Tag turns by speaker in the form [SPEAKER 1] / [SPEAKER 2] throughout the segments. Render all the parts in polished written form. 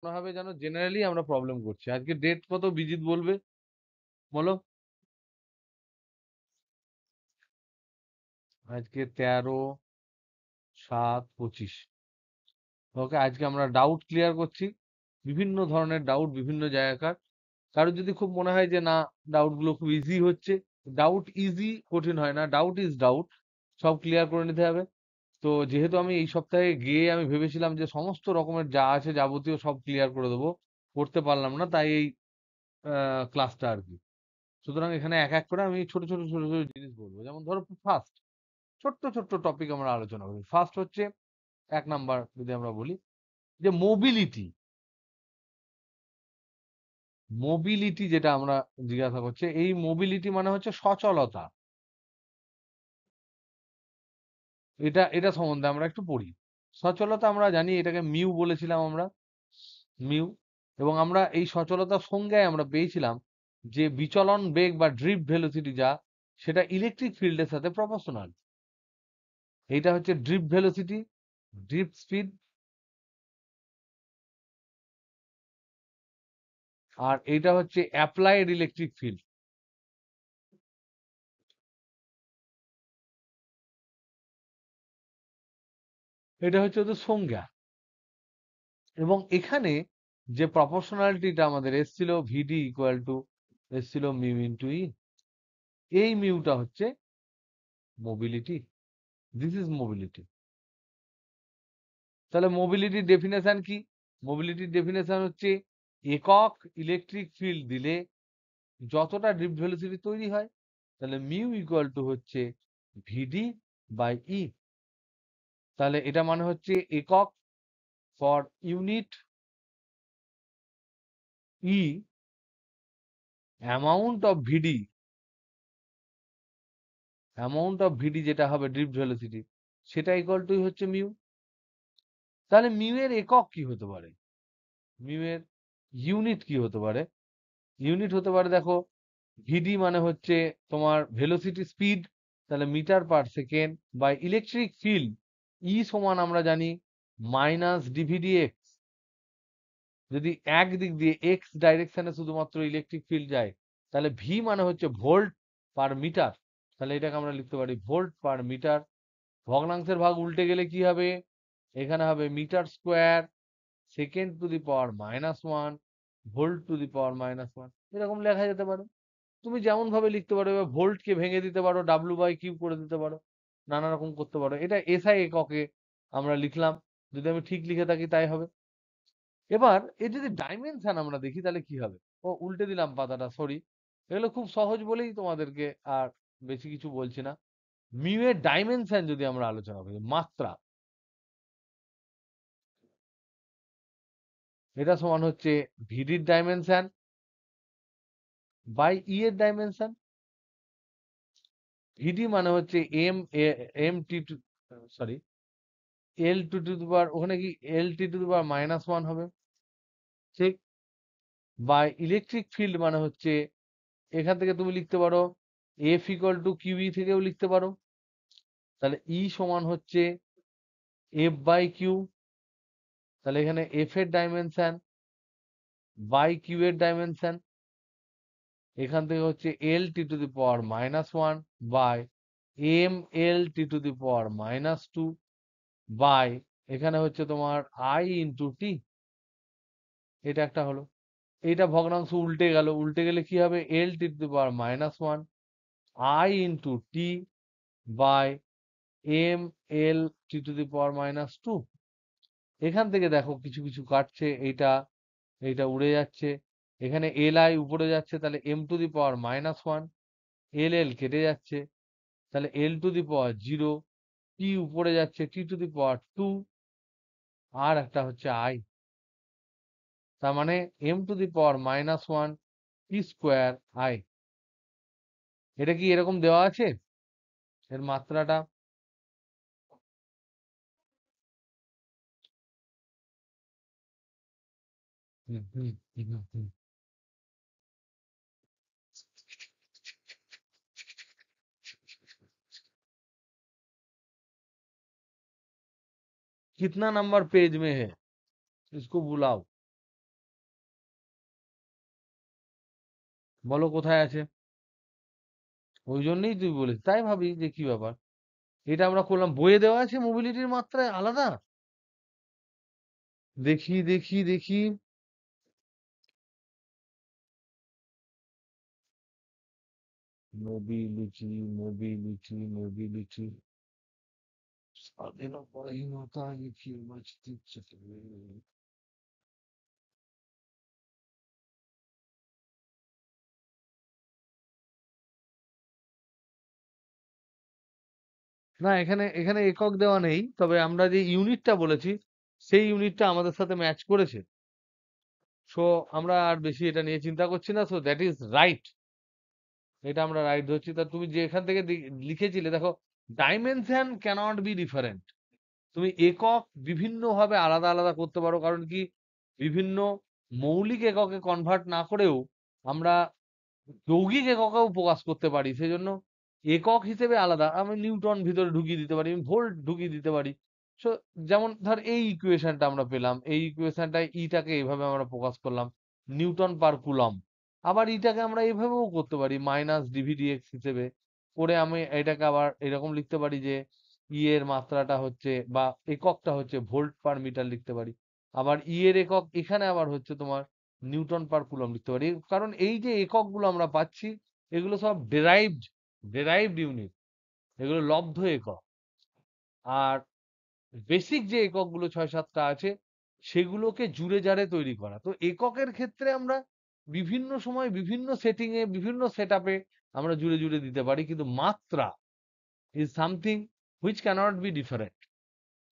[SPEAKER 1] মনে হবে যেন জেনারেলি আমরা প্রবলেম করছি। আজকে ডেট কত বিজিত বলবে? বলো। আজকে 13/7/25। ওকে, আজকে আমরা ডাউট ক্লিয়ার করছি, বিভিন্ন ধরনের ডাউট বিভিন্ন জায়গাকার। কারো যদি খুব মনে হয় যে না, ডাউট গুলো খুব ইজি হচ্ছে, ডাউট ইজি কঠিন হয় না, ডাউট ইজ ডাউট, সব ক্লিয়ার করে নিতে হবে। তো যেহেতু আমি এই সপ্তাহে গিয়ে আমি ভেবেছিলাম যে সমস্ত রকমের যা আছে যাবতীয় সব ক্লিয়ার করে দেবো, করতে পারলাম না, তাই এই ক্লাসটা আর কি। সুতরাং এখানে এক এক করে আমি ছোট ছোট ছোট ছোট জিনিস বলবো। যেমন ধরো ফার্স্ট ছোট্ট ছোট্ট টপিক আমরা আলোচনা করি। ফার্স্ট হচ্ছে, 1 নাম্বার যদি আমরা বলি যে মোবিলিটি, মোবিলিটি যেটা আমরা জিজ্ঞাসা করছে, এই মোবিলিটি মানে হচ্ছে সচলতা। এটা এটা সম্বন্ধে আমরা একটু পড়ি। সচলতা আমরা জানি, এটাকে মিউ বলেছিলাম আমরা, মিউ। এবং আমরা এই সচলতার সংজ্ঞায় আমরা পেয়েছিলাম যে বিচলন বেগ বা ড্রিফট ভেলোসিটি যা, সেটা ইলেকট্রিক ফিল্ডের সাথে প্রপোর্শনাল। এইটা হচ্ছে ড্রিফট ভেলোসিটি, ড্রিফট স্পিড। আর এইটা হচ্ছে অ্যাপ্লাইড ইলেকট্রিক ফিল্ড। এটা হচ্ছে ওদের সংজ্ঞা। এবং এখানে যে প্রপোর্শনালিটিটা আমাদের এসছিল, ভিডি ইকুয়াল টু এসছিল মিউ ইন্টু ই, এই মিউটা হচ্ছে মোবিলিটি। This is mobility. তাহলে মোবিলিটির ডেফিনেশন কি? মোবিলিটির ডেফিনেশন হচ্ছে একক ইলেকট্রিক ফিল্ড দিলে যতটা ড্রিফট ভেলোসিটি তৈরি হয়, তাহলে মিউ ইকুয়াল টু হচ্ছে ভিডি বাই ই। তাহলে এটা মানে হচ্ছে একক ফর ইউনিট ই amount of VD, amount of VD যেটা হবে ড্রিফট ভেলোসিটি, সেটা ইকুয়াল টু হচ্ছে মিউ। তাহলে মিউ এর একক কি হতে পারে? মিউ এর ইউনিট কি হতে পারে? ইউনিট হতে পারে, দেখো, ভিডি মানে হচ্ছে তোমার ভেলোসিটি স্পিড, তাহলে meter per second, by electric field e সমান আমরা জানি মাইনাস ডিভিডি এক্স। যদি এক দিক দিয়ে এক্স ডাইরেকশনে শুধুমাত্র ইলেকট্রিক ফিল্ড যায়, তাহলে ভি মানে হচ্ছে ভোল্ট পার মিটার। তাহলে এটাকে আমরা লিখতে পারি ভোল্ট পার মিটার। ভগ্নাংশের ভাগ উল্টে গেলে কি হবে? এখানে হবে metre square second to the power -1 volt to the power -1, এরকম লেখা যেতে পারে। তুমি যেমন ভাবে লিখতে পারো, এবার ভোল্টকে ভেঙে দিতে পারো, ডাব্লু বাই কিউ করে দিতে পারো, নানা রকম করতে পারো। এটা এসআই এককে আমরা লিখলাম, যদি আমি ঠিক লিখে থাকি তাই হবে। এবার এর যদি ডাইমেনশন আমরা দেখি তাহলে কি হবে? ও, উল্টে দিলাম পাতাটা, সরি। এগুলো খুব সহজ বলেই তোমাদেরকে আর বেশি কিছু বলছি না। মিউ এর ডাইমেনশন যদি আমরা আলোচনা করি, মাত্রা, এটা সমান হচ্ছে ভিডির ডাইমেনশন বাই ই এর ডাইমেনশন। ভিডি মানে হচ্ছে M M T two, sorry, L two to the power, ওখানে কি এল টি টু দি পাওয়ার -1 হবে, ঠিক। বাই ইলেকট্রিক ফিল্ড মানে হচ্ছে, এখান থেকে তুমি লিখতে পারো এফ ইকুয়াল টু কিউই থেকেও লিখতে পারো। তাহলে ই সমান হচ্ছে এফ বাই কিউ। তাহলে এখানে এফ এর ডাইমেনশন বাই কিউ এর ডাইমেনশন, এখান থেকে হচ্ছে L T to the power -1 by M L T to the power -2 by, এখানে হচ্ছে তোমার আই ইন্টু টি। এটা একটা হলো। এইটা ভগ্নাংশ উল্টে গেল, উল্টে গেলে কি হবে? L T to the power -1 I into T by M L T to the power -2। এখান থেকে দেখো কিছু কিছু কাটছে, এইটা এইটা উড়ে যাচ্ছে, এখানে এল আই উপরে যাচ্ছে, তাহলে এম টু দি পাওয়ার -1, এল এল কেটে যাচ্ছে, তাহলে এল টু দি পাওয়ার 0, টি উপরে যাচ্ছে, টি টু দি পাওয়ার 2, আর একটা হচ্ছে আই। তার মানে m to the power -1 t square I. এটা কি এরকম দেওয়া আছে এর মাত্রাটা? হুম, হুম, হুম, হুম। कितना नंबर पेज में है, इसको बुलाओ। বলো কোথায় আছে? ওই জন্যই তুই বলিস, তাই ভাবি যে কি ব্যাপার, এটা আমরা করলাম, বইয়ে দেওয়া আছে মোবিলিটির মাত্রায় আলাদা। দেখি দেখি দেখি, মোবিলিটি মোবিলিটি মোবিলিটি, স্বাধীনতা কি বাঁচতে ইচ্ছে করে। না, এখানে এখানে একক দেওয়া নেই, তবে আমরা যে ইউনিটটা বলেছি সেই ইউনিটটা আমাদের সাথে ম্যাচ করেছে। সো আমরা আর বেশি এটা নিয়ে চিন্তা করছি না, সো দ্যাট ইজ রাইট। এটা আমরা রাইট ধরছি। তা তুমি যে এখান থেকে লিখেছিলে, দেখো, ডাইমেনশন ক্যানট বি ডিফারেন্ট। তুমি একক বিভিন্নভাবে আলাদা আলাদা করতে পারো, কারণ কি, বিভিন্ন মৌলিক এককে কনভার্ট না করেও আমরা যৌগিক এককেও প্রকাশ করতে পারি। সেজন্য একক হিসেবে আলাদা আমি নিউটন ভিতরে ঢুকিয়ে দিতে পারি, আমি ভোল্ট ঢুকিয়ে দিতে পারি। সো যেমন ধর এই ইকুয়েশনটা আমরা পেলাম, এই ইকুয়েশনটায় ইটাকে এইভাবে আমরা প্রকাশ করলাম নিউটন পার কুলম। আবার ইটাকে আমরা এইভাবেও করতে পারি মাইনাস ডিভিডিএক্স হিসেবে করে, আমি এটাকে আবার এরকম লিখতে পারি যে ই এর মাত্রাটা হচ্ছে বা এককটা হচ্ছে ভোল্ট পার মিটার লিখতে পারি। আবার ই এর একক এখানে আবার হচ্ছে তোমার নিউটন পার কুলম লিখতে পারি, কারণ এই যে এককগুলো আমরা পাচ্ছি এগুলো সব ডেরাইভড ইউনিট, এগুলো লব্ধ একক। আর বেসিক যে এককগুলো ৬-৭টা আছে সেগুলোকে জুড়ে জারে তৈরি করা। তো এককের ক্ষেত্রে আমরা বিভিন্ন সময় বিভিন্ন সেটিং এ বিভিন্ন সেট আপে আমরা জুড়ে জুড়ে দিতে পারি, কিন্তু মাত্রা is something which cannot be different,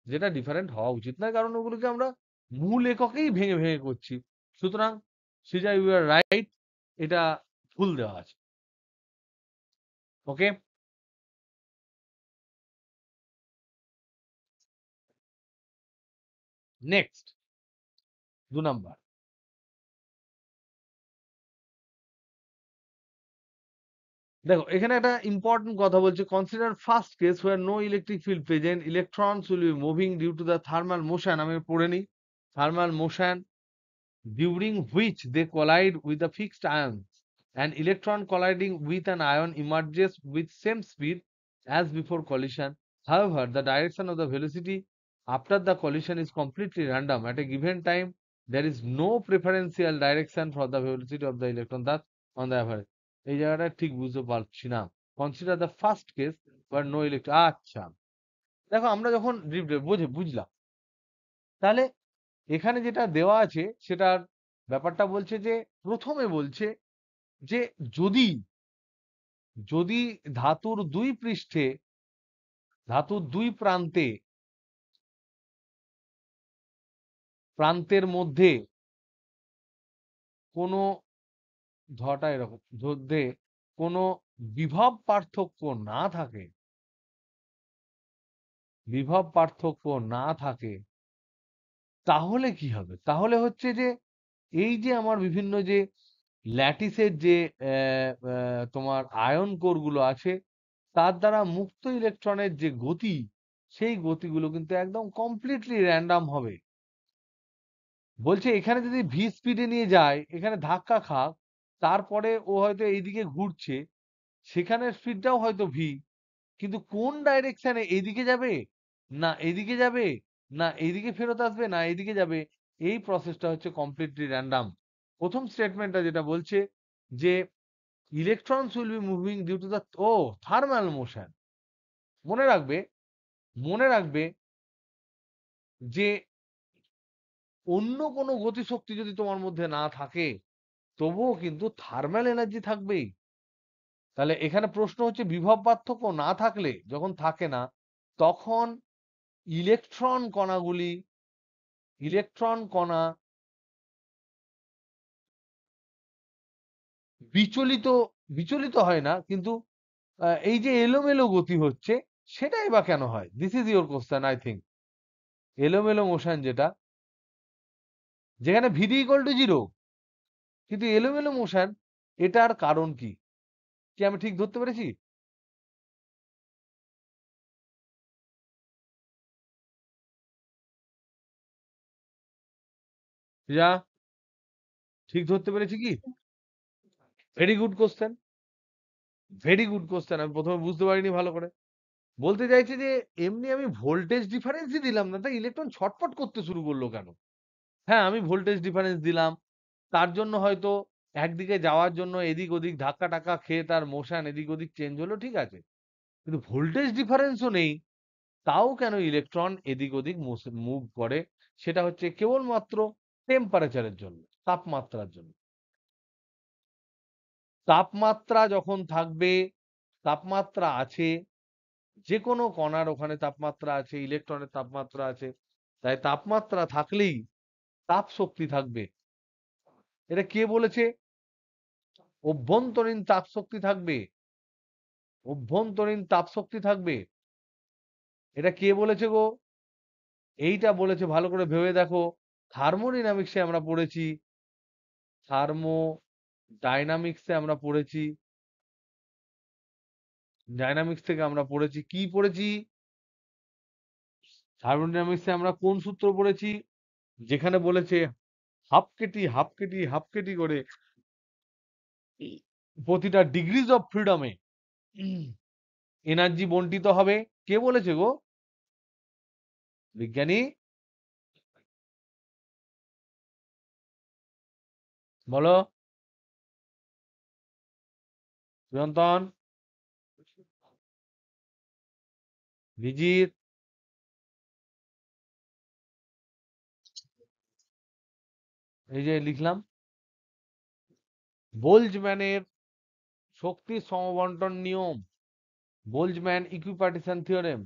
[SPEAKER 1] যেটা ডিফারেন্ট হওয়া উচিত নয়, কারণ ওগুলোকে আমরা মূল এককেই ভেঙে ভেঙে করছি। সুতরাং সৃজা, ইউ আর রাইট, এটা ভুল দেওয়া আছে। Okay, next ২ number. দেখো এখানে একটা ইম্পর্টেন্ট কথা বলছে, consider first case where no electric field present, electrons will be moving due to the thermal motion. আমি পড়ে নিই, thermal motion during which they collide with the fixed ions. An electron colliding with an ion emerges with same speed as before collision. However, the direction of the velocity after the collision is completely random. At a given time, there is no preferential direction for the velocity of the electron, thus on the average. এই জায়গাটা ঠিক বুঝতে পারছি না। Consider the first case where no electron. আচ্ছা, দেখো আমরা যখন বুঝলাম, তাহলে এখানে যেটা দেওয়া আছে সেটার ব্যাপারটা বলছে যে, প্রথমে বলছে যে যদি যদি ধাতুর দুই পৃষ্ঠে, ধাতুর দুই প্রান্তের মধ্যে কোনো, ধটা এরকম, মধ্যে কোনো বিভব পার্থক্য না থাকে, বিভব পার্থক্য না থাকে, তাহলে কি হবে? তাহলে হচ্ছে যে এই যে আমার বিভিন্ন যে ল্যাটিসের যে তোমার আয়ন কোর গুলো আছে, তার দ্বারা মুক্ত ইলেকট্রনের যে গতি, সেই গতিগুলো কিন্তু একদম কমপ্লিটলি র্যান্ডম হবে। বলছে এখানে যদি ভি স্পিডে নিয়ে যায়, এখানে ধাক্কা খাক, তারপরে ও হয়তো এইদিকে ঘুরছে, সেখানের স্পিডটাও হয়তো ভি, কিন্তু কোন ডাইরেকশনে, এইদিকে যাবে না এইদিকে যাবে, না এইদিকে ফেরত আসবে, না এইদিকে যাবে, এই প্রসেসটা হচ্ছে কমপ্লিটলি র্যান্ডম। প্রথম স্টেটমেন্টটা যেটা বলছে যে electrons will be moving due to the, ও, থার্মাল মোশন। মনে রাখবে, মনে রাখবে যে অন্য কোনো গতিশক্তি যদি তোমার মধ্যে না থাকে, তবুও কিন্তু থার্মাল এনার্জি থাকবেই। তাহলে এখানে প্রশ্ন হচ্ছে বিভব পার্থক্য না থাকলে, যখন থাকে না, তখন ইলেকট্রন কণাগুলি, ইলেকট্রন কণা বিচলিত, বিচলিত হয় না, কিন্তু এই যে এলোমেলো গতি হচ্ছে, সেটাই বা কেন হয়? This is your question, I think. এলোমেলো মোশন যেটা, যেখানে ভিডি ইকুয়াল টু 0, কিন্তু এলোমেলো মোশন, এটার কারণ কি? কি আমি ঠিক ধরতে পেরেছি? যা ঠিক ধরতে পেরেছি কি? Very good question, very good question. আমি প্রথমে বুঝতে পারিনি ভালো করে। বলতে চাইছি যে এমনি আমি ভোল্টেজ ডিফারেন্সই দিলাম না, তাই ইলেকট্রন ছটফট করতে শুরু করলো কেন? হ্যাঁ, আমি ভোল্টেজ ডিফারেন্স দিলাম। তার জন্য হয়তো একদিকে যাওয়ার জন্য এদিক ওদিক ধাক্কা টাক্কা খেয়ে তার মোশন এদিক ওদিক চেঞ্জ হলো, ঠিক আছে। কিন্তু ভোল্টেজ ডিফারেন্সও নেই, তাও কেন ইলেকট্রন এদিক ওদিক মুভ করে? সেটা হচ্ছে কেবলমাত্র টেম্পারেচারের জন্য, তাপমাত্রার জন্য। তাপমাত্রা যখন থাকবে, তাপমাত্রা আছে, যে কোনো কণার ওখানে তাপমাত্রা আছে, ইলেকট্রনের তাপমাত্রা আছে, তাই তাপমাত্রা থাকলেই তাপ শক্তি থাকবে। এটা কে বলেছে? অভ্যন্তরীণ তাপ শক্তি থাকবে, অভ্যন্তরীণ তাপ শক্তি থাকবে। এটা কে বলেছে গো? এইটা বলেছে, ভালো করে ভেবে দেখো, থার্মোডাইনামিক্সে আমরা পড়েছি, থার্মো ডাইনামিক্সে আমরা পড়েছি, ডাইনামিক্স থেকে আমরা পড়েছি, কি পড়েছি? থার্মোডাইনামিক্সে আমরা কোন সূত্র পড়েছি? যেখানে বলেছে half Katie half Katie half Katie করে প্রতিটা ডিগ্রিজ অফ ফ্রিডমে এনার্জি বন্টিত হবে। কে বলেছে গো? বিজ্ঞানী, বলো। চিরন্তন, ভিজিত, এই যে লিখলাম, বোলজম্যানের শক্তি সমবন্টন নিয়ম, বোলজম্যান ইকুইপার্টিশন থিওরেম।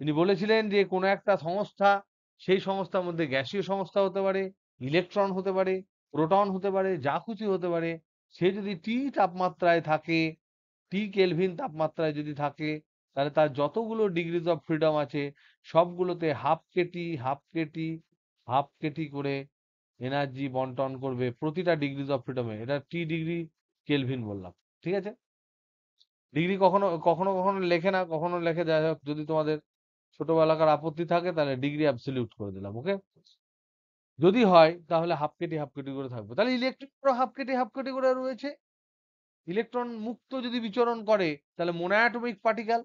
[SPEAKER 1] তিনি বলেছিলেন যে কোনো একটা সংস্থা, সেই সংস্থার মধ্যে গ্যাসীয় সংস্থা হতে পারে, ইলেকট্রন হতে পারে, প্রোটন হতে পারে, যা খুশি হতে পারে, সে যদি টি তাপমাত্রায় থাকে, টি কেলভিন তাপমাত্রায় যদি থাকে, তাহলে তার যতগুলো ডিগ্রিজ অফ ফ্রিডম আছে সবগুলোতে half Katie half Katie half Katie করে এনার্জি বন্টন করবে প্রতিটা ডিগ্রিজ অফ ফ্রিডমে। এটা টি ডিগ্রি কেলভিন বললাম, ঠিক আছে। ডিগ্রি কখনো কখনো কখনো লেখে না, কখনো লেখে, যাই হোক, যদি তোমাদের ছোটবেলাকার আপত্তি থাকে তাহলে ডিগ্রি অ্যাবসলিউট করে দিলাম, ওকে। যদি হয় তাহলে হাফ কেটি করে থাকবে, তাহলে ইলেকট্রন হাফ কেটি করে রয়েছে। ইলেকট্রন মুক্ত যদি বিচরণ করে তাহলে মোনোঅ্যাটমিক পার্টিকেল,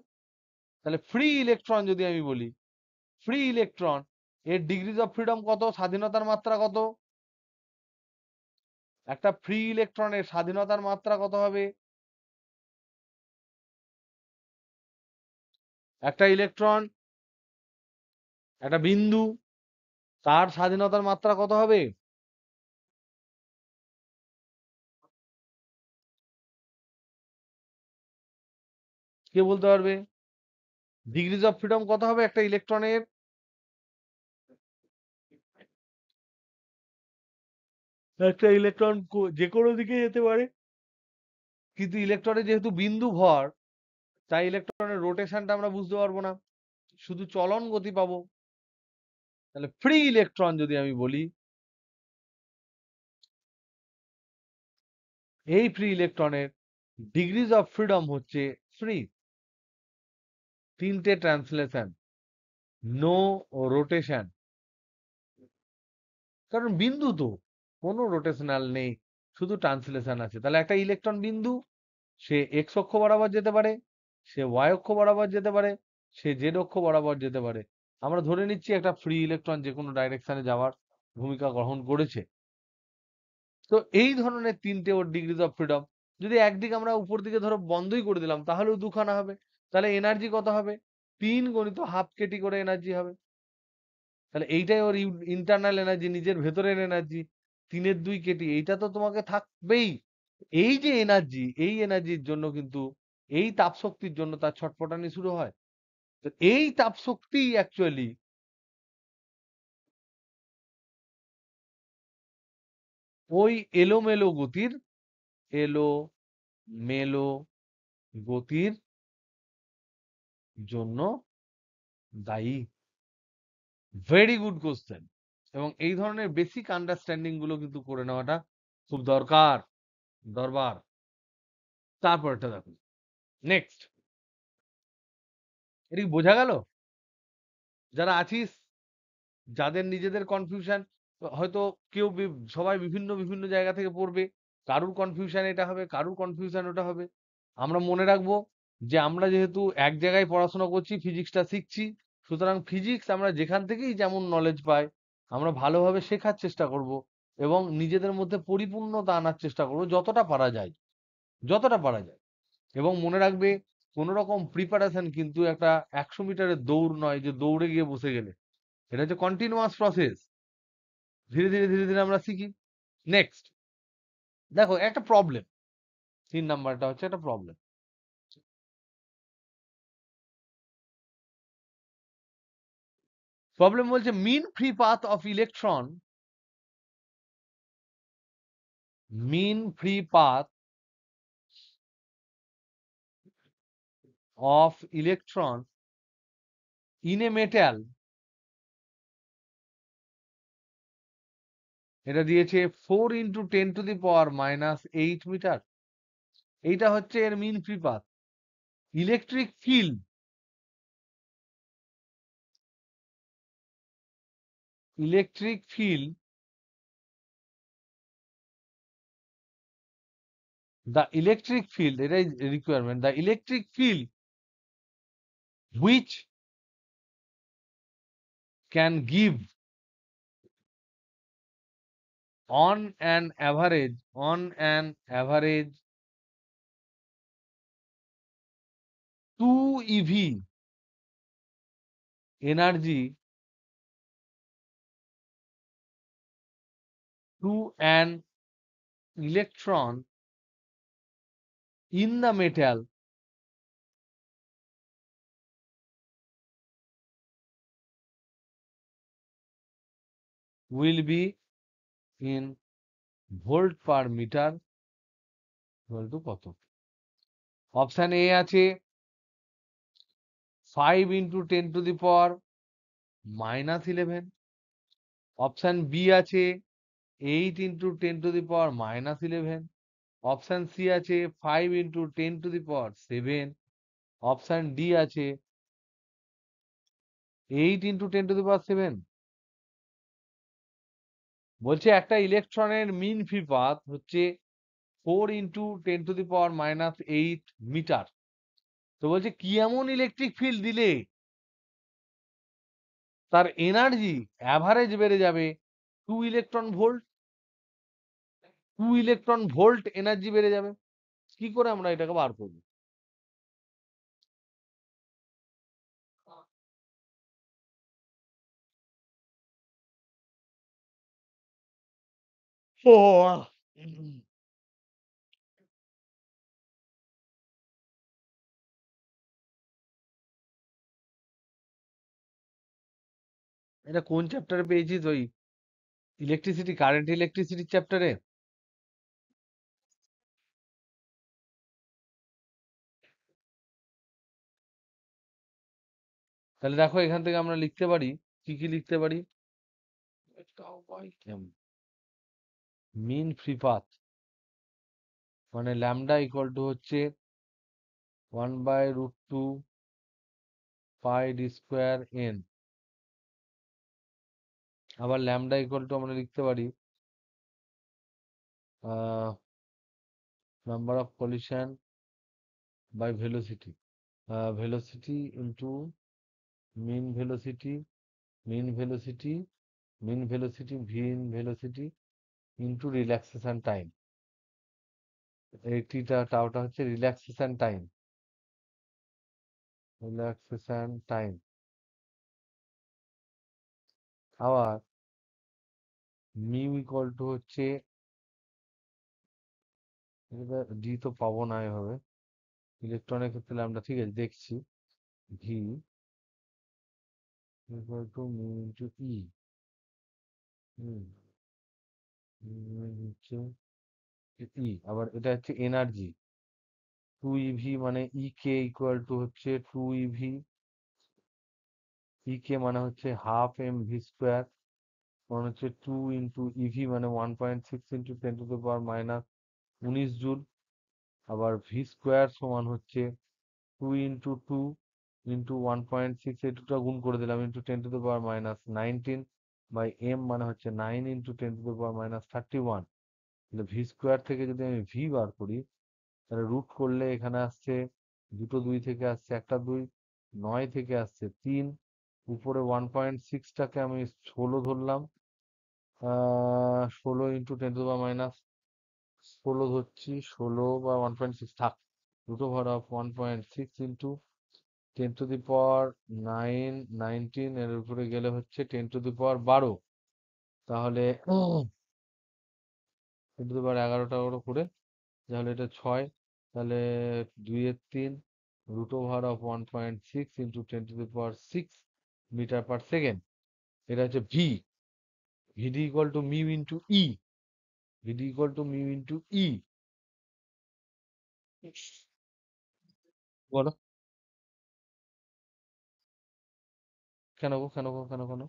[SPEAKER 1] তাহলে ফ্রি ইলেকট্রন যদি আমি বলি, ফ্রি ইলেকট্রন এর ডিগ্রিজ অফ ফ্রিডম কত, স্বাধীনতার মাত্রা কত? একটা ফ্রি ইলেকট্রনের স্বাধীনতার মাত্রা কত হবে? একটা ইলেকট্রন, একটা বিন্দু, তার স্বাধীনতার মাত্রা কত হবে? কে বলতে পারবে? ডিগ্রিজ অফ ফ্রিডম কত হবে একটা ইলেকট্রনের? একটা ইলেকট্রন যে কোনো দিকে যেতে পারে, কিন্তু ইলেকট্রনের যেহেতু বিন্দু ভর, তাই ইলেকট্রনের রোটেশনটা আমরা বুঝতে পারবো না, শুধু চলন গতি পাবো। তাহলে ফ্রি ইলেকট্রন যদি আমি বলি, এই ফ্রি ইলেকট্রনের ডিগ্রিজ অফ ফ্রিডম হচ্ছে ফ্রি, তিনটে ট্রান্সলেশন, নো রোটেশন, কারণ বিন্দু তো কোনো রোটেশনাল নেই, শুধু ট্রান্সলেশন আছে। তাহলে একটা ইলেকট্রন বিন্দু, সে এক্স অক্ষ বরাবর যেতে পারে, সে ওয়াই অক্ষ বরাবর যেতে পারে, সে জেড অক্ষ বরাবর যেতে পারে। আমরা ধরে নিচ্ছি একটা ফ্রি ইলেকট্রন যে কোনো ডাইরেকশনে যাওয়ার ভূমিকা গ্রহণ করেছে। তো এই ধরনের তিনটে ওর ডিগ্রিজ অফ ফ্রিডম। যদি একদিকে আমরা উপর দিকে ধরো বন্ধই করে দিলাম তাহলেও দুখানা হবে। তাহলে এনার্জি কত হবে? 3 গণিত হাফ কেটি করে এনার্জি হবে। তাহলে এইটাই ওর ইন্টারনাল এনার্জি, নিজের ভেতরের এনার্জি। 3 এর 2 কেটি, এইটা তো তোমাকে থাকবেই। এই যে এনার্জি, এই এনার্জির জন্য কিন্তু, এই তাপ শক্তির জন্য তার ছটফটানি শুরু হয়। তো এই তাপ শক্তি অ্যাকচুয়ালি ওই এলোমেলো গতির, এলো মেলো গতির জন্য দায়ী। Very good question. এবং এই ধরনের বেসিক আন্ডারস্ট্যান্ডিং গুলো কিন্তু করে নেওয়াটা খুব দরকার, দরবার। তারপরটা দেখো, নেক্সট, এটা কি বোঝা গেল? যারা আছিস, যাদের নিজেদের কনফিউশন, হয়তো কেউ সবাই বিভিন্ন বিভিন্ন জায়গা থেকে পড়বে, কারুর কনফিউশন এটা হবে, কারুর কনফিউশন ওটা হবে। আমরা মনে রাখবো যে আমরা যেহেতু এক জায়গায় পড়াশোনা করছি, ফিজিক্সটা শিখছি, সুতরাং ফিজিক্স আমরা যেখান থেকেই যেমন নলেজ পাই আমরা ভালোভাবে শেখার চেষ্টা করব এবং নিজেদের মধ্যে পরিপূর্ণতা আনার চেষ্টা করব যতটা পারা যায়, যতটা পারা যায়। এবং মনে রাখবে কোন রকম প্রিপারেশন কিন্তু একটা 100 মিটারের দৌড় নয় যে দৌড়ে গিয়ে বসে গেলে। এটা হচ্ছে কন্টিনিউয়াস প্রসেস। ধীরে ধীরে ধীরে ধীরে আমরা শিখি। নেক্সট দেখো একটা প্রবলেম, 3 নাম্বারটা হচ্ছে একটা প্রবলেম। প্রবলেম বলছে mean free path of electron, mean free path of electron in a metal, এটা দিয়েছে 4 × 10⁻⁻8 মিটার। এইটা হচ্ছে এর mean free path. Electric field, electric field, the electric field, এটা requirement, the electric field which can give on an average 2 eV energy to an electron in the metal will be in volt per meter equal to কত? Option A আছে 5 × 10⁻⁻11, option B আছে 8 × 10⁻⁻11, option C আছে 5 × 10⁻7, option D আছে 8 × 10⁻7। বলছে একটা ইলেকট্রনের মিন free path হচ্ছে 4 × 10⁻⁻8 metre. তো বলছে কি এমন ইলেকট্রিক ফিল্ড দিলে তার এনার্জি অ্যাভারেজ বেড়ে যাবে 2 electron volt, 2 electron volt energy বেড়ে যাবে। কি করে আমরা এটাকে বার করবো? এটা কোন চ্যাপ্টারে পেয়েছিস? ওই ইলেকট্রিসিটি, কারেন্ট ইলেকট্রিসিটি চ্যাপ্টারে? তাহলে দেখো এখান থেকে আমরা লিখতে পারি, কি কি লিখতে পারি? মিন ফ্রি পাথ মানে ল্যামডা ইকুয়াল টু হচ্ছে 1/√2 পাই ডি স্কোয়ার এন। আবার ল্যামডা ইকুয়াল টু আমরা লিখতে পারি number of collision by velocity, velocity into mean velocity, mean velocity, mean velocity, mean velocity into relaxation time. এই টিটা টাওটা হচ্ছে রিল্যাক্সেশন টাইম, রিল্যাক্সেশন টাইম। আবার মিউ ইকুয়াল টু হচ্ছে, ডি তো পাবো না এভাবে, ইলেকট্রনের ক্ষেত্রে আমরা ঠিক আছে দেখছি, V equal to mu into E, হচ্ছে ই। আবার এটা হচ্ছে এনার্জি 2 ইভি, মানে ই কে ইকুয়াল টু হচ্ছে 2 ইভি, ই কে মানে হচ্ছে হাফ এম ভি স্কোয়ার, মানে হচ্ছে 2 × ইভি মানে 1.6 × 10⁻⁻19 জুল। আবার ভি স্কোয়ার সমান হচ্ছে 2 × 2 × 1.6, এই দুটো গুণ করে দিলাম, ×10⁻⁻19 বাই এম মানে হচ্ছে 9 × 10⁻31 ভি স্কোয়ার থেকে যদি আমি ভি বার করি, তাহলে রুট করলে এখানে আসছে দুটো দুই থেকে আসছে একটা দুই, 9 থেকে আসছে 3, উপরে 1.6টাকে আমি 16 ধরলাম, 16 × 10⁻⁻16 ধরছি, 16 বা 1.6 থাক, √1.6 ইন্টু 10⁻9 19, এর উপরে গেলে হচ্ছে 10⁻12, তাহলে 10⁻11 করে, তাহলে এটা 6, তাহলে 2/3 √1.6 ইন্টু 10⁻6 মিটার/সেকেন্ড। এটা হচ্ছে V. VD equal to mu into E. VD equal to mu into E. বলো। কেন গো, কেন গো, কেন কেন?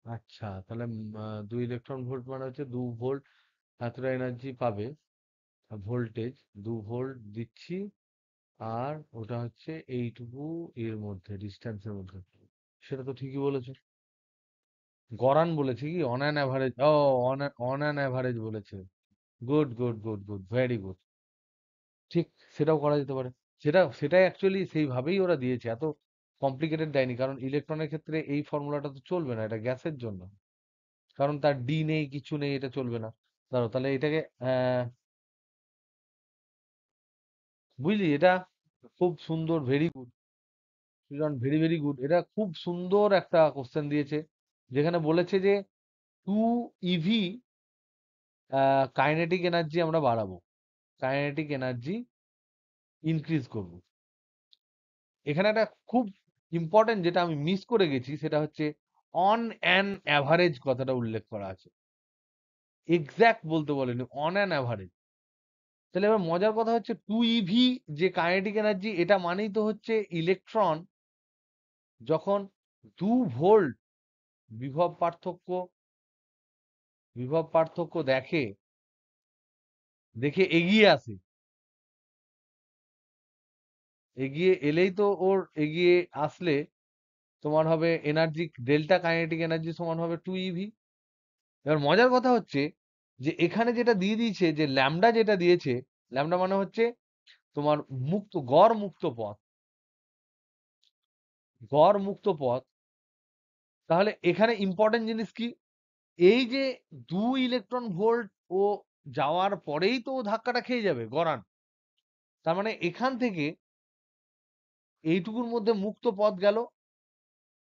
[SPEAKER 1] আচ্ছা, তাহলে 2 ইলেকট্রন ভোল্ট মানে হচ্ছে 2 ভোল্ট এতটা এনার্জি পাবে, ভোল্টেজ 2 ভোল্ট দিচ্ছি, আর ওটা হচ্ছে এইটুকু এর মধ্যে, ডিস্টেন্সের মধ্যে। সেটা তো ঠিকই বলেছে। গরান বলেছে কি অন অ্যান অ্যাভারেজ? ও, অন অ্যান অ্যাভারেজ বলেছে। Good good good good, very good. ঠিক, সেটাও করা যেতে পারে। সেটাই অ্যাকচুয়ালি সেইভাবেই ওরা দিয়েছে, এত কমপ্লিকেটেড দেয়নি, কারণ ইলেকট্রনের ক্ষেত্রে এই ফর্মুলাটা তো চলবে না, এটা গ্যাসের জন্য। কারণ তার ডি নেই, কিছু নেই, এটা চলবে না। ধরো তাহলে এটাকে বুঝলি, এটা খুব সুন্দর, ভেরি গুড সৃজন, ভেরি ভেরি গুড। এটা খুব সুন্দর একটা কোশ্চেন দিয়েছে, যেখানে বলেছে যে 2 ইভি কাইনেটিক এনার্জি আমরা বাড়াবো, কাইনেটিক এনার্জি ইনক্রিজ করব। এখানে একটা খুব ইম্পর্টেন্ট যেটা আমি মিস করে গেছি, সেটা হচ্ছে অন অ্যান অ্যাভারেজ কথাটা উল্লেখ করা আছে। এক্সাক্ট বলতে বলেনি, অন অ্যান অ্যাভারেজ। তাহলে এবার মজার কথা হচ্ছে 2 ইভি যে কাইনেটিক এনার্জি, এটা মানেই তো হচ্ছে ইলেকট্রন যখন 2 ভোল্ট বিভব পার্থক্য দেখে এগিয়ে আসে, এগিয়ে এলেই তো ওর এগিয়ে আসলে তোমার হবে এনার্জি, ডেল্টা কাইনেটিক এনার্জি সমান হবে 2 ইভি। এবার মজার কথা হচ্ছে যে এখানে যেটা দিয়ে দিয়েছে, যে ল্যামডা যেটা দিয়েছে, ল্যামডা মানে হচ্ছে তোমার গড় মুক্ত পথ, গড় মুক্ত পথ। তাহলে এখানে ইম্পর্টেন্ট জিনিস কি, এই যে 2 ইলেকট্রন ভোল্ট ও যাওয়ার পরেই তো ও ধাক্কাটা খেয়ে যাবে গড়ান। তার মানে এখান থেকে এইটুকুর মধ্যে মুক্ত পথ গেল,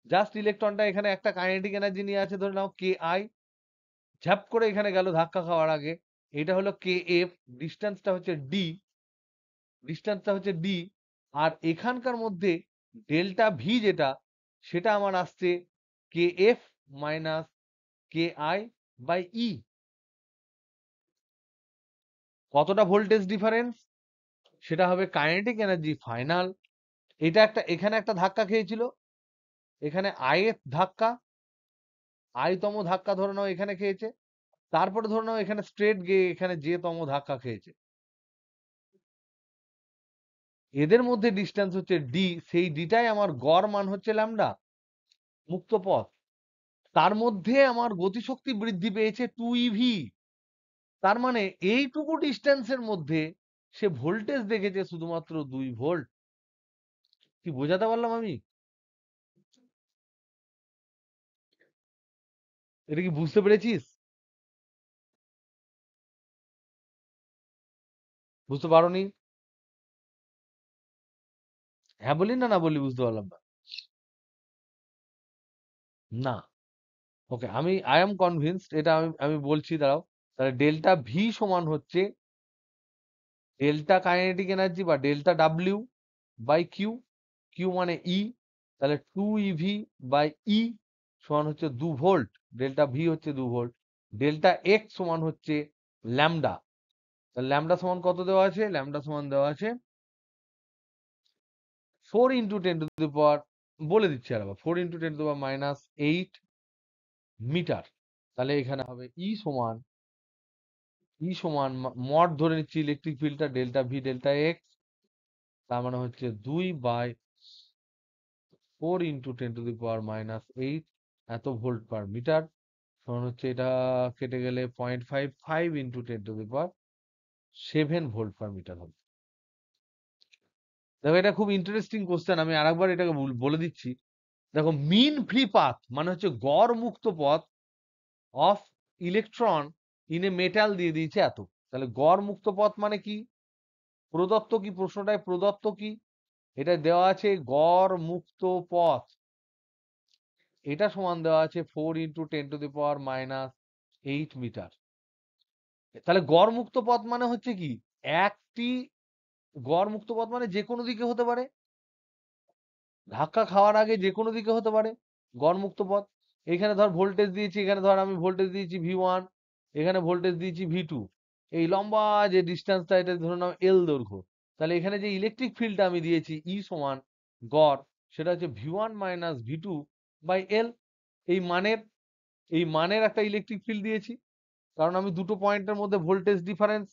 [SPEAKER 1] জাস্ট ইলেকট্রনটা এখানে একটা কাইনেটিক এনার্জি নিয়ে আছে, ধরে নাও কে আই, ঝাপ করে এখানে গেল ধাক্কা খাওয়ার আগে। এটা হলো কে এফ, ডিস্টেন্সটা হচ্ছে ডি, ডিস্টেন্সটা হচ্ছে ডি। আর এখানকার মধ্যে ডেল্টা ভি যেটা, সেটা আমার আসছে K F minus K I by E. কতটা ভোল্টেজ ডিফারেন্স? সেটা হবে কাইনেটিক এনার্জি ফাইনাল। এটা একটা, এখানে একটা ধাক্কা খেয়েছিল, এখানে আই এর ধাক্কা, আই তম ধাক্কা ধরে নাও এখানে খেয়েছে, তারপরে ধরে নাও এখানে স্ট্রেট গিয়ে এখানে যে তম ধাক্কা খেয়েছে। এদের মধ্যে ডিস্টেন্স হচ্ছে ডি, সেই ডিটাই আমার গড় মান হচ্ছে ল্যামডা, মুক্ত পথ। তার মধ্যে আমার গতিশক্তি বৃদ্ধি পেয়েছে 2 ইভি। তার মানে এইটুকু ডিস্টেন্সের মধ্যে সে ভোল্টেজ দেখেছে শুধুমাত্র 2 ভোল্ট। কি বোঝাতে পারলাম আমি? এটা কি বুঝতে পেরেছিস? বুঝতে পারোনি? হ্যাঁ বলি না, না বলি, বুঝতে পারলাম না? না। ওকে, আমি আই এম কনভিন্সড, এটা আমি আমি বলছি, দাঁড়াও। তাহলে ডেল্টা ভি সমান হচ্ছে ডেল্টা কাইনেটিক এনার্জি বা delta W by Q, Q মানে ই। তাহলে 2 ইভি বাই ই সমান হচ্ছে 2 ভোল্ট, ডেল্টা ভি হচ্ছে 2 ভোল্ট। ডেল্টা এক্স সমান হচ্ছে ল্যামডা। তাহলে ল্যামডা সমান কত দেওয়া আছে? ল্যামডা সমান দেওয়া আছে 4 ইন্টু 10 টু দি পাওয়ার, বলে দিচ্ছি আর আবার, 4 into 10 to the power minus 8 metre. তাহলে এখানে হবে ই সমান মড ধরে নিচ্ছি ইলেকট্রিক ফিল্ডটা ডেল্টা ভি ডেল্টা এক্স, তার মানে হচ্ছে 2/4 into 10 to the power minus 8 এত ভোল্ট পার মিটার, সমান হচ্ছে এটা কেটে গেলে 0.55 into 10 to the power 7 volt per metre হবে। দেখো এটা খুব ইন্টারেস্টিং কোশ্চেন, আমি আরেকবার এটাকে বলে দিচ্ছি। দেখো মিন ফ্রি পাথ মানে হচ্ছে গড় মুক্ত পথ of electron in a metal দিয়ে দিয়েছে এত। তাহলে গড় মুক্ত পথ মানে কি, প্রদত্ত কি, প্রশ্নটায় প্রদত্ত কি, এটা দেওয়া আছে গড় মুক্ত পথ, এটা সমান দেওয়া আছে 4 into 10 to the power minus 8 metre. তাহলে গড় মুক্ত পথ মানে হচ্ছে কি, একটি গড় মুক্ত পথ মানে যে কোনো দিকে হতে পারে, ধাক্কা খাওয়ার আগে যে কোনো দিকে হতে পারে গড় মুক্ত পথ। এখানে ধর ভোল্টেজ দিয়েছি, এখানে ধর আমি ভোল্টেজ দিয়েছি V1, এখানে ভোল্টেজ দিয়েছি V2, এই লম্বা যে ডিস্টেন্সটা এটা ধরে নাও এল দৈর্ঘ্য। তাহলে এখানে যে ইলেকট্রিক ফিল্ডটা আমি দিয়েছি ই সমান গড়, সেটা হচ্ছে V1 মাইনাস V2 বাই এল। এই মানের এই মানের একটা ইলেকট্রিক ফিল্ড দিয়েছি, কারণ আমি দুটো পয়েন্টের মধ্যে ভোল্টেজ ডিফারেন্স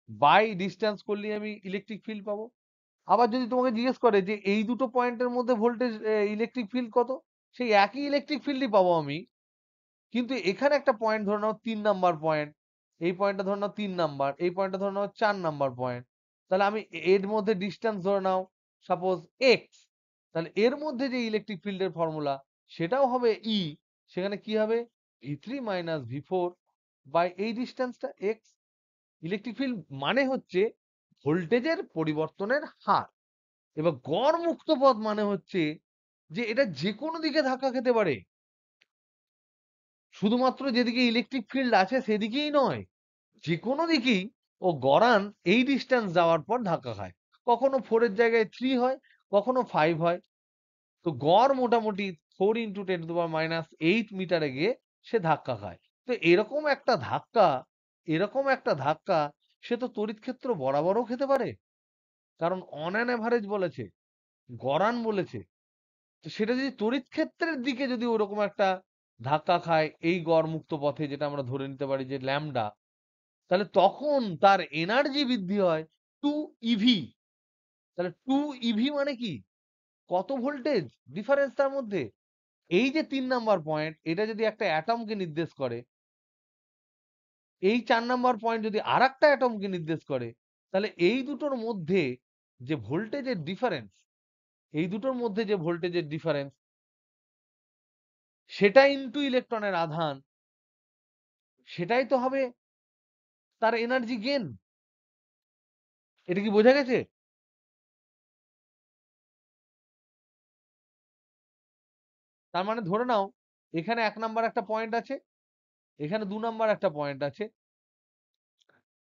[SPEAKER 1] বাই ডিস্টেন্স করলে আমি ইলেকট্রিক ফিল্ড পাবো। আবার যদি তোমাকে জিজ্ঞেস করে যে এই দুটো পয়েন্টের মধ্যে ভোল্টেজ ইলেকট্রিক ফিল্ড কত, সেই একই ইলেকট্রিক ফিল্ডই পাবো আমি, কিন্তু এখানে একটা পয়েন্ট ধরে নাও 3 নাম্বার পয়েন্ট, এই পয়েন্টটা ধরে নাও 3 নাম্বার, এই পয়েন্টটা ধরে নাও 4 নাম্বার পয়েন্ট। তাহলে আমি এর মধ্যে ডিস্টেন্স ধরে নাও সাপোজ এক্স, তাহলে এর মধ্যে যে ইলেকট্রিক ফিল্ডের ফর্মুলা সেটাও হবে ই, সেখানে কি হবে V3 মাইনাস V4 বাই এই ডিস্টেন্সটা এক্স। ইলেকট্রিক ফিল্ড মানে হচ্ছে ভোল্টেজের পরিবর্তনের হার। এবার গড় মুক্ত পথ মানে হচ্ছে যে এটা যে কোনো দিকে ধাক্কা খেতে পারে, শুধুমাত্র যেদিকে ইলেকট্রিক ফিল্ড আছে সেদিকেই নয়, যে কোনো দিকেই ও গড়ান এই ডিস্টেন্স যাওয়ার পর ধাক্কা খায়। কখনো 4 এর জায়গায় 3 হয়, কখনো 5 হয়। তো গড় মোটামুটি 4 into 10 to the power minus 8 মিটারে গিয়ে সে ধাক্কা খায়। তো এরকম একটা ধাক্কা সে তো তড়িৎ ক্ষেত্র বরাবরও খেতে পারে, কারণ অন অ্যান এভারেজ বলেছে, গড়ান বলেছে। তো সেটা যদি তড়িৎ ক্ষেত্রের দিকে যদি ওরকম একটা ধাক্কা খায় এই গড় মুক্ত পথে, যেটা আমরা ধরে নিতে পারি যে ল্যামডা, তাহলে তখন তার এনার্জি বৃদ্ধি হয় 2 ইভি। তাহলে 2 ইভি মানে কি, কত ভোল্টেজ ডিফারেন্স তার মধ্যে। এই যে 3 নাম্বার পয়েন্ট এটা যদি একটা অ্যাটমকে নির্দেশ করে, এই 4 নাম্বার পয়েন্ট যদি আর একটা অ্যাটমকে নির্দেশ করে, তাহলে এই দুটোর মধ্যে যে ভোল্টেজের ডিফারেন্স, সেটা ইনটু ইলেকট্রনের আধান, সেটাই তো হবে তার এনার্জি গেন। এটা কি বোঝা গেছে? তার মানে ধরে নাও এখানে 1 নাম্বার একটা পয়েন্ট আছে, এখানে 2 নাম্বার একটা পয়েন্ট আছে,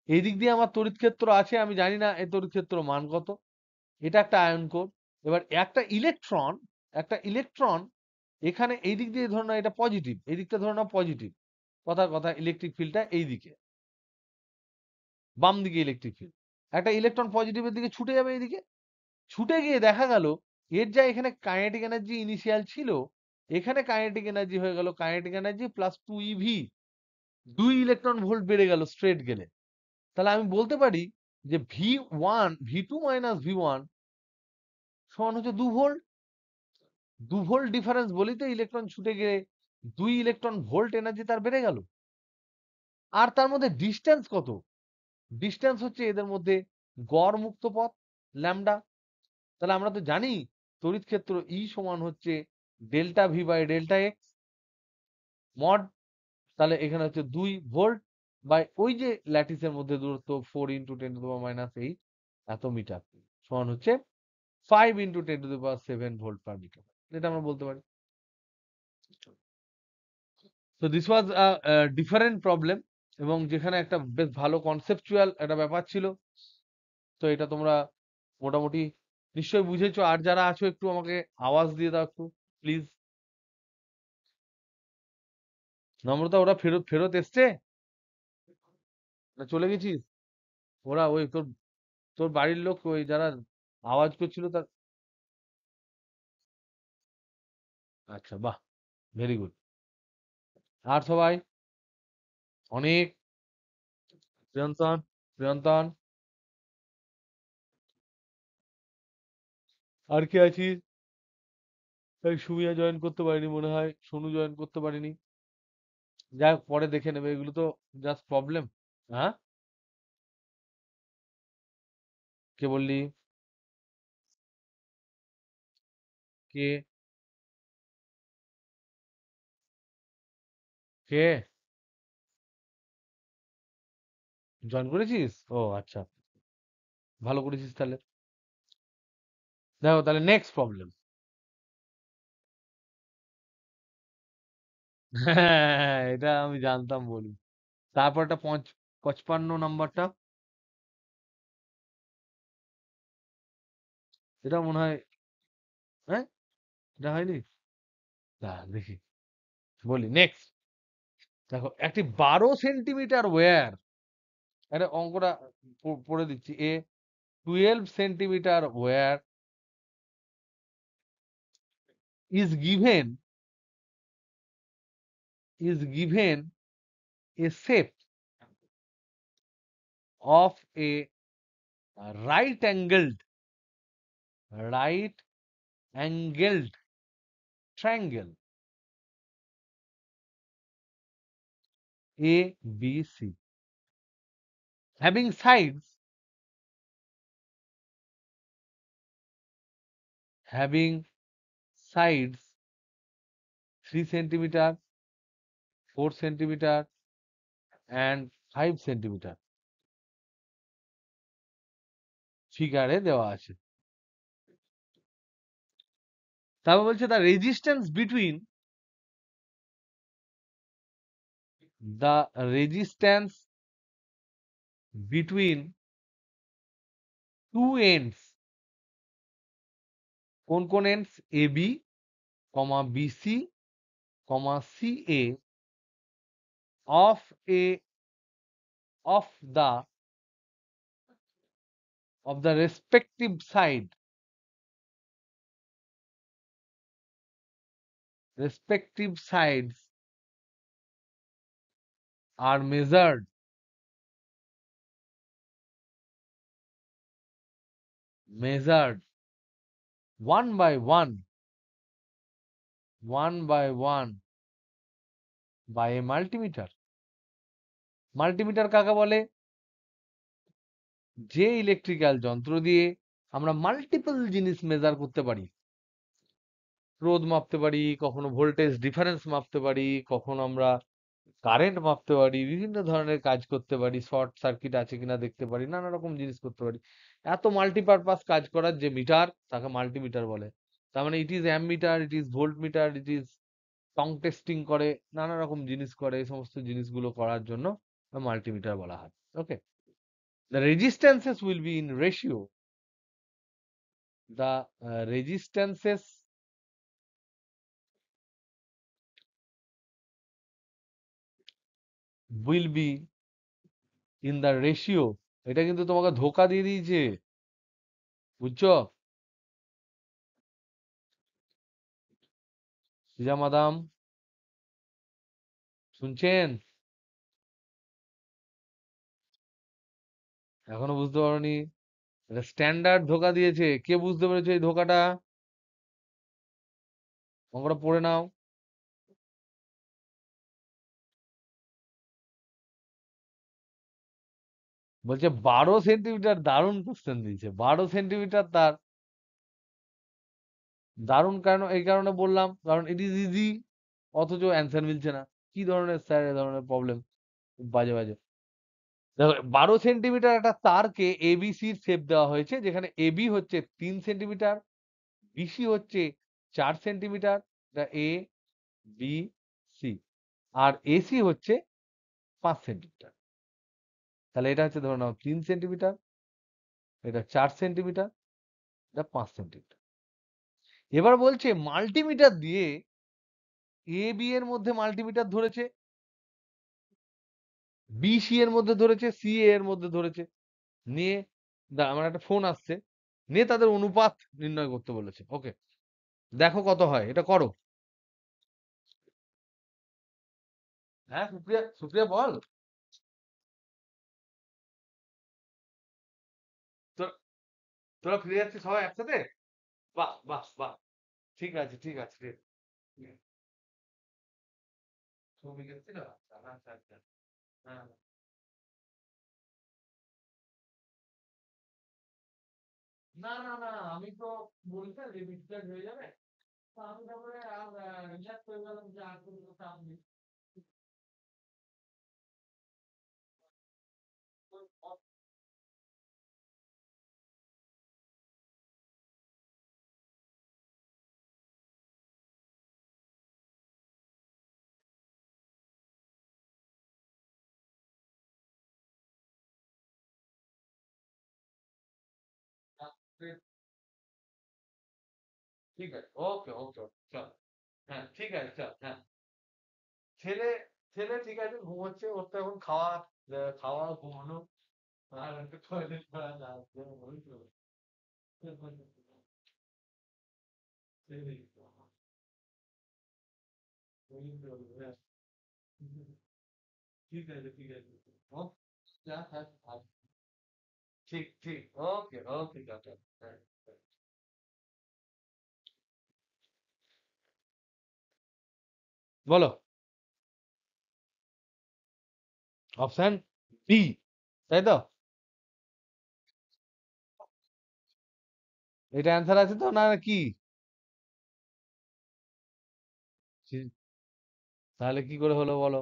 [SPEAKER 1] এই দিক দিয়ে আমার তড়িৎ ক্ষেত্র আছে, আমি জানি না এই তড়িৎ ক্ষেত্র মান কত, এটা একটা আয়ন কোর। এবার একটা ইলেকট্রন এখানে এই দিক দিয়ে ধরে নাও এটা পজিটিভ, এই দিকটা ধরে নাও পজিটিভ, কথার কথা ইলেকট্রিক ফিল্ডটা এই দিকে, বাম দিকে ইলেকট্রিক ফিল্ড, একটা ইলেকট্রন পজিটিভের দিকে ছুটে যাবে এইদিকে, ছুটে গিয়ে দেখা গেল এর যা এখানে কাইনেটিক এনার্জি ইনিশিয়াল ছিল, এখানে কাইনেটিক এনার্জি হয়ে গেল kinetic energy plus 2 EV, 2 electron volt বেড়ে গেল স্ট্রেট গেলে। তাহলে আমি বলতে পারি যে V2 মাইনাস V1 সমান হচ্ছে 2 ভোল্ট। 2 ভোল্ট ডিফারেন্স বলেই তো ইলেকট্রন ছুটে গিয়ে 2 ইলেকট্রন ভোল্ট এনার্জি তার বেড়ে গেল। আর তার মধ্যে ডিস্টেন্স কত, ডিস্টেন্স হচ্ছে এদের মধ্যে গড় মুক্ত পথ ল্যামডা। তাহলে আমরা তো জানি তড়িৎ ক্ষেত্র ই সমান হচ্ছে delta V by delta X mod. তাহলে এখানে হচ্ছে 2 ভোল্ট বাই ওই যে ল্যাটিসের মধ্যে দূরত্ব 4 into 10 to the power minus 8 এত মিটার, সমান হচ্ছে 5 into 10 to the power 7 volt per metre. এটা আমরা বলতে পারি। তো দিস ওয়াজ ডিফারেন্ট প্রবলেম, এবং যেখানে একটা বেশ ভালো কনসেপচুয়াল একটা ব্যাপার ছিল। তো এটা তোমরা মোটামুটি নিশ্চয়ই বুঝেছো। আর যারা আছো একটু আমাকে আওয়াজ দিয়ে দাও একটু প্লিজ। নম্রতা, ওরা ফেরত ফেরত এসছে না চলে গেছিস? ওরা ওই তোর তোর বাড়ির লোক ওই যারা আওয়াজ করছিল তার আচ্ছা, বাহ, ভেরি গুড। আর সবাই? অনেক, প্রিয়ন্তন, প্রিয়ন্তন, আর কে আছিস? এই সুমিয়া জয়েন করতে পারিনি মনে হয়, সোনু জয়েন করতে পারিনি। যাই হোক, পরে দেখে নেবে, এগুলো তো জাস্ট প্রবলেম। হ্যাঁ, কে বললি? কে? কে জয়েন করেছিস? ও আচ্ছা, ভালো করেছিস তাহলে। দেখো তাহলে নেক্সট প্রবলেম। হ্যাঁ, এটা আমি জানতাম বলি। তারপরটা 55 নাম্বারটা, এটা মনে হয়, হ্যাঁ, এটা হয়নি। দেখি, বলি নেক্সট। দেখো, একটি 12 সেন্টিমিটার ওয়্যার, এটা অঙ্কটা পড়ে দিচ্ছি। 12 centimetre wire is given a shape of a right angled right angled triangle ABC, having sides 3 centimeter, 4 centimeter and 5 centimeter, ফিগারে দেওয়া আছে। তারপর বলছে the resistance between two ends, কোন ends? AB, BC, CA of a of the of the respective sides are measured one by one by a multimeter. Multimeter কাকে বলে? যে electrical যন্ত্র দিয়ে আমরা মাল্টিপল জিনিস মেজার করতে পারি। রোধ মাপতে পারি, কখনো ভোল্টেজ ডিফারেন্স মাপতে পারি, কখনো আমরা কারেন্ট মাপতে পারি, বিভিন্ন ধরনের কাজ করতে পারি, শর্ট সার্কিট আছে কিনা দেখতে পারি, নানা রকম জিনিস করতে পারি। এত মাল্টিপারপাস কাজ করার যে মিটার, তাকে মাল্টিমিটার বলে। তার মানে it is ammeter, it is voltmeter, it is টং টেস্টিং করে, নানা রকম জিনিস করে, এই সমস্ত জিনিসগুলো করার জন্য মাল্টিমিটার বলা হয়। ওকে, the resistances will be in ratio, the resistances will be in the ratio, এটা কিন্তু তোমাকে ধোকা দিয়ে দিয়েছে, বুঝছো? সিজা মাদাম, শুনছেন? এখনো বুঝতে পারোনি? এটা স্ট্যান্ডার্ড ধোকা দিয়েছে। কে বুঝতে পেরেছে এই ধোকাটা? অঙ্কটা পড়ে নাও। বলছে 12 সেন্টিমিটার, দারুণ কোশ্চেন দিয়েছে। 12 সেন্টিমিটার তার দারুণ, কারণ এই কারণে বললাম, কারণ ইট ইজ ইজি, অথচ অ্যান্সার মিলছে না। কি ধরনের স্যার এ ধরনের প্রবলেম, বাজে বাজে। দেখো, 12 সেন্টিমিটার একটা তারকে এবিসির শেপ দেওয়া হয়েছে, যেখানে এবি হচ্ছে 3 সেন্টিমিটার, বিসি হচ্ছে 4 centimetre, A B C, R AC হচ্ছে 5 সেন্টিমিটার। তাহলে এটা হচ্ছে ধরে নাও 3 সেন্টিমিটার, এটা 4 সেন্টিমিটার, এটা 5 সেন্টিমিটার। এবার বলছে মাল্টিমিটার দিয়ে এ বি এর মধ্যে মাল্টিমিটার ধরেছে, বি সি এর মধ্যে ধরেছে, সি এ এর মধ্যে ধরেছে, নিয়ে আমার একটা ফোন আসছে, নিয়ে তাদের অনুপাত নির্ণয় করতে বলেছে। ওকে, দেখো কত হয়, এটা করো। হ্যাঁ, সুপ্রিয়া, সুপ্রিয়া বল। তোর তোরা ফিরে যাচ্ছিস সবাই একসাথে? বাহ বাহ বাহ, ঠিক আছে ঠিক আছে ঠিক আছে। ছবি গেছিল, আচ্ছা আচ্ছা আচ্ছা। হ্যাঁ, না না না, আমি তো বলতে যে রিচার্জ হয়ে যাবে, তো আমি তারপরে আর রিচার্জ করে গেলাম যে আর কোনো কাজ নেই। ঠিক আছে, ওকে ওকে ওকে, চল। হ্যাঁ ঠিক আছে, চল। হ্যাঁ, ছেলে ছেলে ঠিক আছে, ঘুমোচ্ছে, ওর তো এখন খাওয়া খাওয়া ঘুমানো আর একটু টয়লেট করা লাগবে, ওই তো। সেই তো, ওই তো, হ্যাঁ। ঠিক আছে ঠিক আছে। ও, যা থাক থাক। ঠিক ঠিক, ওকে ওকে, টাটা। হ্যাঁ। বলো। অপশন বি, তাই তো? এটা অ্যান্সার আছে তো, না কি? তাহলে কি করে হলো বলো?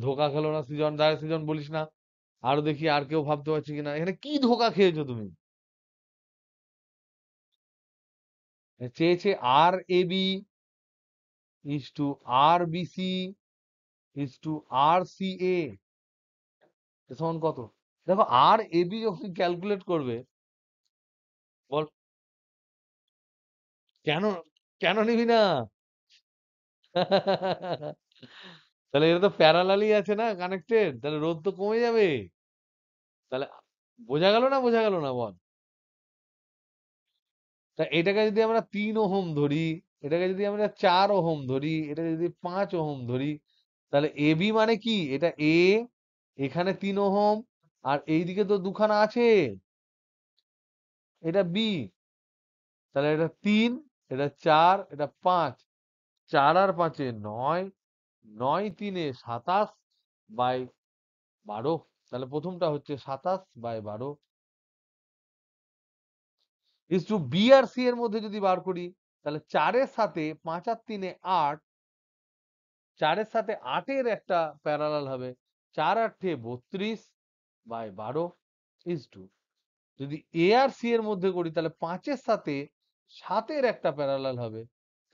[SPEAKER 1] ধোকা খেলো না সৃজন, দাঁড়া সৃজন বলিস না। আরো দেখি আর কেউ ভাবতে পারছি কিনা, এখানে কি ধোকা খেয়েছো তুমি? চেয়েছে আর A B is two R B C is two R C A সমান কত? দেখো, আর এ বি যখন ক্যালকুলেট করবে, বল। কেন, কেন নিবি না? তাহলে এটা তো প্যারালালি আছে না, কানেক্টেড, তাহলে রোধ তো কমে যাবে। তাহলে বোঝা গেল না, বোঝা গেল না বল? তা এটাকে যদি আমরা 3 ওহম ধরি, এটাকে যদি আমরা 4 ওহম ধরি, এটাকে যদি 5 ওহম ধরি, তাহলে এ বি মানে কি? এটা এ, এখানে 3 ওহম, আর এইদিকে তো দুখানা আছে, এটা বি। তাহলে এটা 3, এটা 4, এটা 5, 4 আর 5 এ 9, 9 3 এ 27 বাই 12। তাহলে প্রথমটা হচ্ছে 27/12 is to B R C এর মধ্যে যদি বার করি, তাহলে 4 এর সাথে 5 আর 3 এ 8, 4 এর সাথে 8 এর একটা প্যারালাল হবে, 4 8 এ 32/12 ইস টু, যদি এ আর সি এর মধ্যে করি, তাহলে 5 এর সাথে 7 এর একটা প্যারালাল হবে,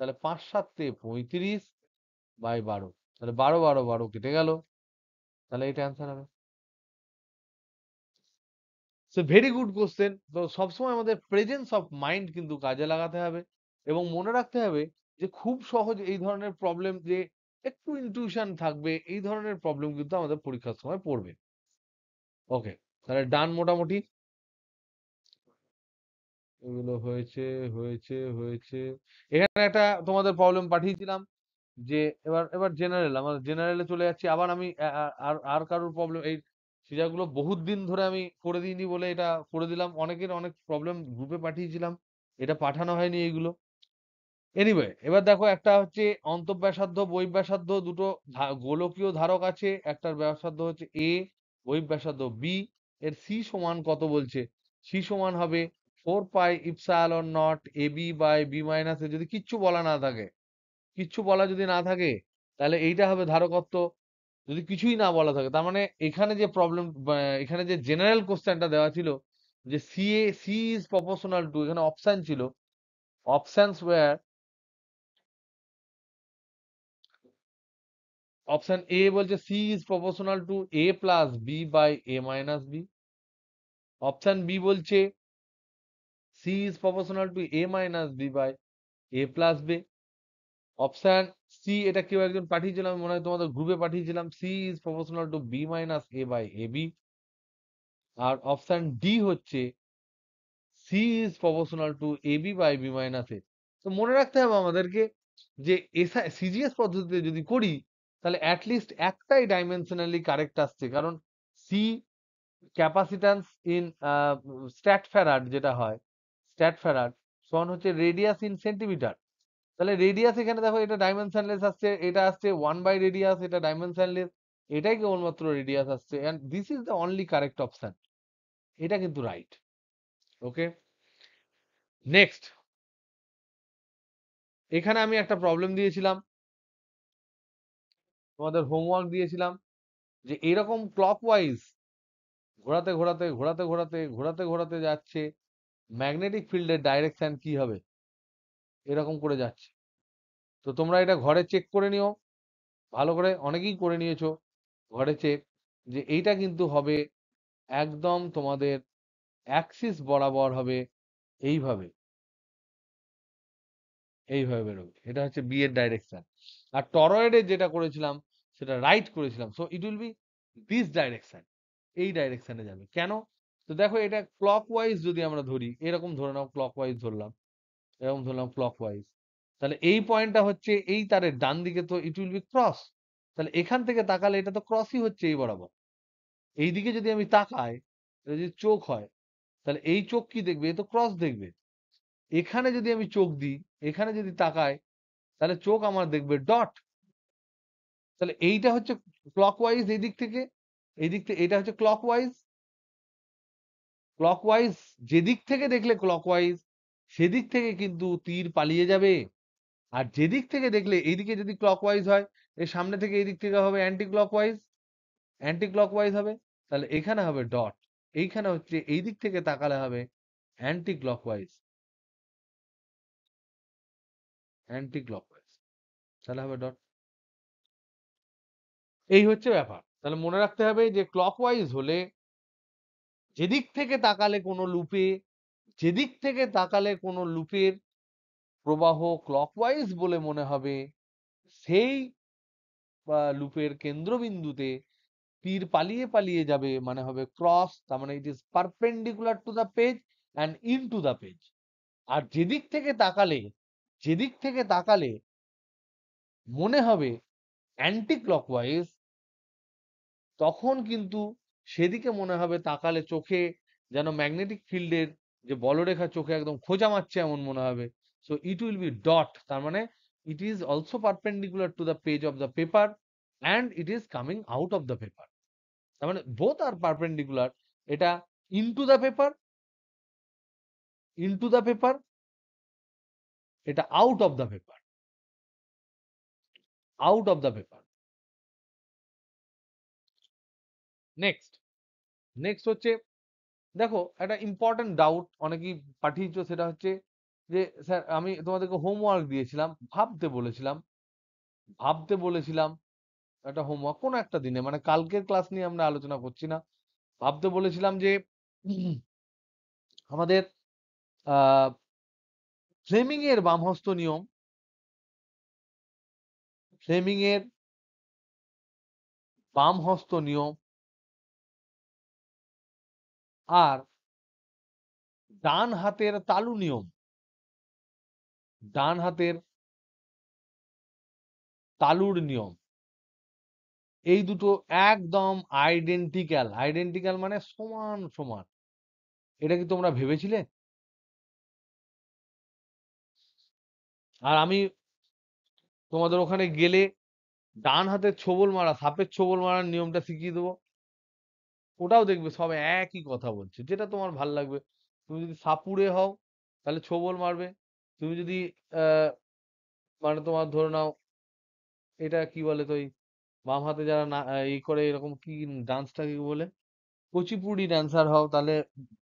[SPEAKER 1] তাহলে 5 7 এ 35/12, তাহলে 12 12 12 কেটে গেল, তাহলে এটা অ্যান্সার হবে। So very good question. তো সবসময় আমাদের প্রেজেন্স অফ মাইন্ড কিন্তু কাজে লাগাতে হবে, এবং মনে রাখতে হবে যে খুব সহজ এই ধরনের প্রবলেম, যে একটু ইনটিউশন থাকবে, এই ধরনের প্রবলেম কিন্তু আমাদের পরীক্ষার সময় পড়বে। ওকে, তাহলে ডান মোটামুটি। এগুলো হয়েছে হয়েছে হয়েছে। এখানে একটা তোমাদের প্রবলেম পাঠিয়েছিলাম, যে এবার এবার জেনারেল, আমাদের জেনারেলে চলে যাচ্ছি আবার আমি। আর আর কারোর প্রবলেম, এই সিজাগুলো বহুত দিন ধরে আমি করে দিইনি বলে এটা করে দিলাম, অনেকের অনেক প্রবলেম গ্রুপে পাঠিয়েছিলাম, এটা পাঠানো হয়নি এইগুলো। এনিওয়ে, এবার দেখো, একটা হচ্ছে অন্তঃব্যাসার্ধ বহিঃব্যাসার্ধ দুটো গোলকীয় ধারক আছে, একটার ব্যাসার্ধ হচ্ছে এ, বহিঃব্যাসার্ধ বি, এর সি সমান কত বলছে? সি সমান হবে 4 pi epsilon naught A B by B minus A, যদি কিচ্ছু বলা না থাকে, কিচ্ছু বলা যদি না থাকে, তাহলে এইটা হবে ধারকত্ব। যদি কিছুই না বলা থাকে, তার মানে এখানে যে প্রবলেম, এখানে যে জেনারেল কোশ্চেনটা দেওয়া ছিল, যে সি ইজ প্রপোর্শনাল টু, এখানে অপশন ছিল, অপশনস ওয়্যার, অপশন এ বলছে C is proportional to A plus B by A minus B, option B বলছে C is proportional to A minus B by A plus B, option C, এটা কেউ একজন পাঠিয়েছিলাম, মনে হয় তোমাদের গ্রুপে পাঠিয়েছিলাম, C is proportional to B minus A by A B, আর অপশন ডি হচ্ছে C is proportional to A B by B minus A. তো মনে রাখতে হবে আমাদেরকে, যে এসআই সিজিএস পদ্ধতিতে যদি করি, তাহলে অ্যাটলিস্ট একটাই ডাইমেনশনালি কারেক্ট আসছে, কারণ C capacitance in stat farad যেটা হয়, স্ট্যাট ফ্যারাড সমান হচ্ছে রেডিয়াস ইন সেন্টিমিটার। তাহলে রেডিয়াস এখানে দেখো এটা ডাইমেনশনলেস আসছে, এটা আসছে 1 বাই রেডিয়াস, এটা ডাইমেনশনলেস, এটাই কেবলমাত্র রেডিয়াস আসছে, and this is the only correct option. এটা কিন্তু রাইট। ওকে, নেক্সট, এখানে আমি একটা প্রবলেম দিয়েছিলাম, তোমাদের হোমওয়ার্ক দিয়েছিলাম যে এরকম ক্লকওয়াইজ ঘোরাতে ঘোরাতে ঘোরাতে ঘোরাতে ঘোরাতে ঘোরাতে যাচ্ছে, ম্যাগনেটিক ফিল্ডের ডাইরেকশন কি হবে, এরকম করে যাচ্ছে। তো তোমরা এটা ঘরে চেক করে নিও ভালো করে, অনেকেই করে নিয়েছো ঘরে চেক, যে এইটা কিন্তু হবে একদম তোমাদের অ্যাক্সিস বরাবর হবে, এইভাবে, এইভাবে বেরোবে, এটা হচ্ছে বি এর ডাইরেকশন। আর টরয়েডে যেটা করেছিলাম সেটা রাইট করেছিলাম, so it will B this direction, এই ডাইরেকশনে যাবে। কেন? তো দেখো এটা ক্লকওয়াইজ যদি আমরা ধরি, এরকম ধরে নাও ক্লকওয়াইজ ধরলাম, এরকম ধরলাম ক্লকওয়াইজ, তাহলে এই পয়েন্টটা হচ্ছে এই তারের ডান দিকে, তো ইট উইল বি ক্রস। তাহলে এখান থেকে তাকালে এটা তো ক্রসই হচ্ছে এই বরাবর। এইদিকে যদি আমি তাকাই, এটা যদি চোখ হয়, তাহলে এই চোখ কি দেখবে, এ তো ক্রস দেখবে। এখানে যদি আমি চোখ দিই, এখানে যদি তাকাই, তাহলে চোখ আমার দেখবে ডট। তাহলে এইটা হচ্ছে ক্লকওয়াইজ, এই দিক থেকে, এই দিক থেকে এটা হচ্ছে ক্লকওয়াইজ। ক্লকওয়াইজ যেদিক থেকে দেখলে ক্লকওয়াইজ, সেদিক থেকে কিন্তু তীর পালিয়ে যাবে। আর যেদিক থেকে দেখলে এইদিকে যদি ক্লকওয়াইজ হয়, এর সামনে থেকে এই দিক থেকে হবে অ্যান্টি ক্লকওয়াইজ, অ্যান্টি ক্লকওয়াইজ হবে, তাহলে এখানে হবে ডট। এইখানে হচ্ছে এই দিক থেকে তাকালে হবে অ্যান্টি ক্লকওয়াইজ, অ্যান্টি ক্লকওয়াইজ, তাহলে হবে ডট। এই হচ্ছে ব্যাপার। তাহলে মনে রাখতে হবে যে ক্লকওয়াইজ হলে যেদিক থেকে তাকালে কোনো লুপে, যেদিক থেকে তাকালে কোনো লুপের প্রবাহ ক্লকওয়াইজ বলে মনে হবে, সেই লুপের কেন্দ্রবিন্দুতে তীর পালিয়ে পালিয়ে যাবে, মানে হবে ক্রস, তার মানে it is perpendicular to the page and into the page. আর যেদিক থেকে তাকালে, যেদিক থেকে তাকালে মনে হবে অ্যান্টি ক্লকওয়াইজ, তখন কিন্তু সেদিকে মনে হবে তাকালে চোখে যেন ম্যাগনেটিক ফিল্ডের যে বলরেখা চোখে একদম খোঁজা মারছে এমন মনে হবে। So it will be dot, তার মানে it is also perpendicular to the page of the paper and it is coming out of the paper. তার মানে বোথ আর পারপেন্ডিকুলার, এটা into the paper, into the paper, এটা out of the paper, out of the paper. Next, next হচ্ছে, দেখো একটা important doubt অনেকেই পাঠিয়েছো, সেটা হচ্ছে যে স্যার আমি তোমাদেরকে হোমওয়ার্ক দিয়েছিলাম, ভাবতে বলেছিলাম, ভাবতে বলেছিলাম একটা হোমওয়ার্ক কোনো একটা দিনে, মানে কালকের ক্লাস নিয়ে আমরা আলোচনা করছি না, ভাবতে বলেছিলাম যে আমাদের আহ ফ্লেমিং এর বামহস্ত নিয়ম, ফ্লেমিং এর বামহস্ত নিয়ম আর ডান হাতের তালু নিয়ম, ডান হাতের তালুর নিয়ম, এই দুটো একদম আইডেন্টিক্যাল, আইডেন্টিক্যাল মানে সমান সমান। এটা কি তোমরা ভেবেছিলে? আর আমি তোমাদের ওখানে গেলে ডান হাতের ছোবল মারা, সাপের ছোবল মারার নিয়মটা শিখিয়ে দেবো, ওটাও দেখবে সব একই কথা বলছে, যেটা তোমার ভাল লাগবে। তুমি যদি সাপুড়ে হও তাহলে ছোবল মারবে, তুমি যদি আহ মানে তোমার ধরে নাও এটা কি বলে তো, এই বাম হাতে যারা না এই করে এরকম কি ডান্সটা কি বলে, কুচিপুড়ি ড্যান্সার হও, তাহলে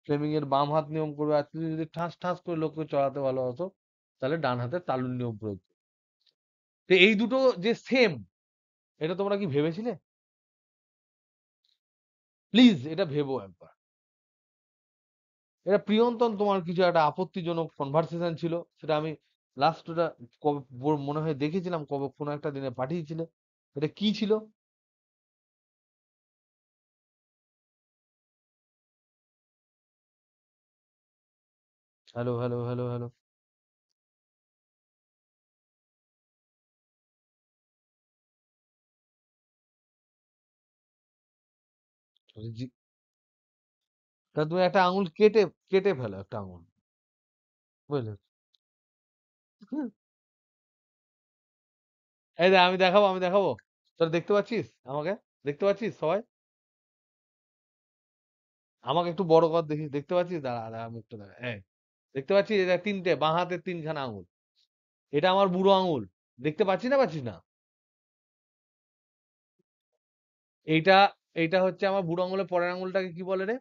[SPEAKER 1] ফ্লেমিং এর বাম হাত নিয়ম করবে। আর তুমি যদি ঠাস ঠাস করে লোককে চড়াতে ভালোবাসো, তাহলে ডান হাতে তালুর নিয়ম প্রয়োগ করবে। তো এই দুটো যে সেম, এটা তোমরা কি ভেবেছিলে? প্লিজ এটা ভেবো একবার। এটা প্রিয়ন্তন তোমার কিছু একটা আপত্তিজনক কনভারসেশন ছিল, সেটা আমি লাস্ট ওটা কবে মনে হয় দেখেছিলাম, কবে কোনো একটা দিনে পাঠিয়েছিলে, এটা কি ছিল? Hello hello hello hello. তা তুমি একটা আঙুল কেটে কেটে ফেলো একটা আঙুল, বুঝলে? হুম। এই যে আমি দেখাবো, তোরা দেখতে পাচ্ছিস আমাকে? দেখতে পাচ্ছিস সবাই? আমাকে একটু বড় কর দেখি, দেখতে পাচ্ছিস? দাঁড়া দাঁড়া, আমি একটু দাঁড়া, হ্যাঁ, দেখতে পাচ্ছিস? এটা তিনটে, বাঁ হাতের তিনখানা আঙুল, এটা আমার বুড়ো আঙুল, দেখতে পাচ্ছিস না পাচ্ছিস না? এইটা, এইটা হচ্ছে আমার বুড়ো আঙুলের পরের আঙুলটাকে কি বলে রে?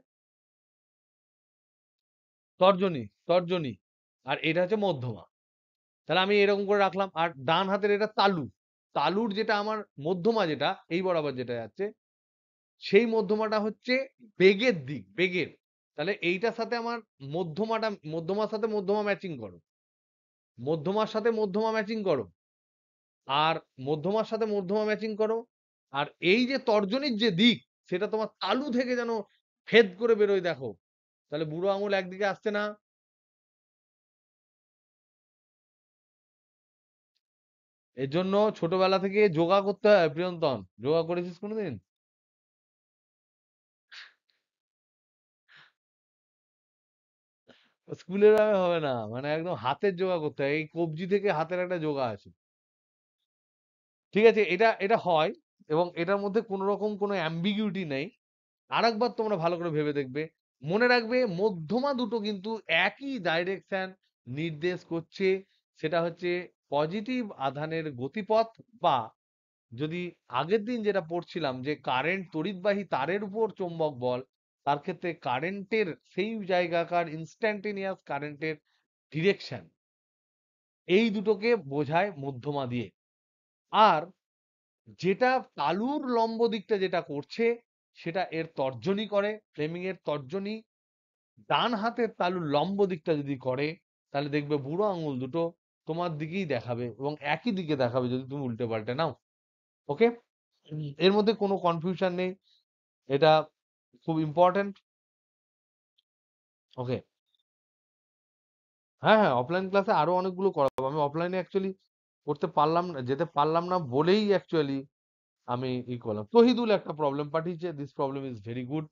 [SPEAKER 1] তর্জনী, তর্জনী। আর এটা হচ্ছে মধ্যমা। তাহলে আমি এরকম করে রাখলাম, আর ডান হাতের এটা তালু, তালুর যেটা আমার মধ্যমা, যেটা এই বরাবর যেটা যাচ্ছে, সেই মধ্যমাটা হচ্ছে বেগের দিক, বেগের। তাহলে এইটার সাথে আমার মধ্যমাটা, মধ্যমার সাথে মধ্যমা ম্যাচিং করো, মধ্যমার সাথে মধ্যমা ম্যাচিং করো, আর মধ্যমার সাথে মধ্যমা ম্যাচিং করো। আর এই যে তর্জনীর যে দিক, সেটা তোমার তালু থেকে যেন ফেদ করে বেরোয়, দেখো। তাহলে বুড়ো আঙুল একদিকে আসছে না? এর জন্য ছোটবেলা থেকে যোগা করতে হয় প্রিয়ন্তন। যোগা করেছিস কোনোদিন? স্কুলের ভাবে হবে না, মানে একদম হাতের যোগা করতে হয়, এই কবজি থেকে হাতের একটা যোগা আছে। ঠিক আছে, এটা এটা হয়, এবং এটার মধ্যে কোনো রকম কোনো অ্যাম্বিগুইটি নেই। আরেকবার তোমরা ভালো করে ভেবে দেখবে, মনে রাখবে মধ্যমা দুটো কিন্তু একই ডাইরেকশন নির্দেশ করছে। সেটা হচ্ছে পজিটিভ আধানের গতিপথ, বা যদি আগের দিন যেটা পড়ছিলাম যে কারেন্ট, তড়িৎবাহী তারের উপর চৌম্বক বল, তার ক্ষেত্রে কারেন্টের সেই জায়গাকার ইনস্ট্যান্টেনিয়াস কারেন্টের ডিরেকশন, এই দুটোকে বোঝায় মধ্যমা দিয়ে। আর যেটা তালুর লম্ব দিকটা যেটা করছে, সেটা এর তর্জনী করে, ফ্লেমিং এর তর্জনী। ডান হাতের তালুর লম্ব দিকটা যদি করে, তাহলে দেখবে বুড়ো আঙুল দুটো তোমার দিকেই দেখাবে, এবং একই দিকে দেখাবে যদি তুমি উল্টে পাল্টে নাও। ওকে, এর মধ্যে কোনো কনফিউশন নেই, এটা খুব ইম্পর্টেন্ট। ওকে, হ্যাঁ হ্যাঁ, অফলাইন ক্লাসে আরো অনেকগুলো করাবো। আমি অফলাইনে অ্যাকচুয়ালি করতে পারলাম না, যেতে পারলাম না বলেই অ্যাকচুয়ালি আমি ই করলাম। তহিদুল একটা প্রবলেম পাঠিয়েছে, this problem is very good.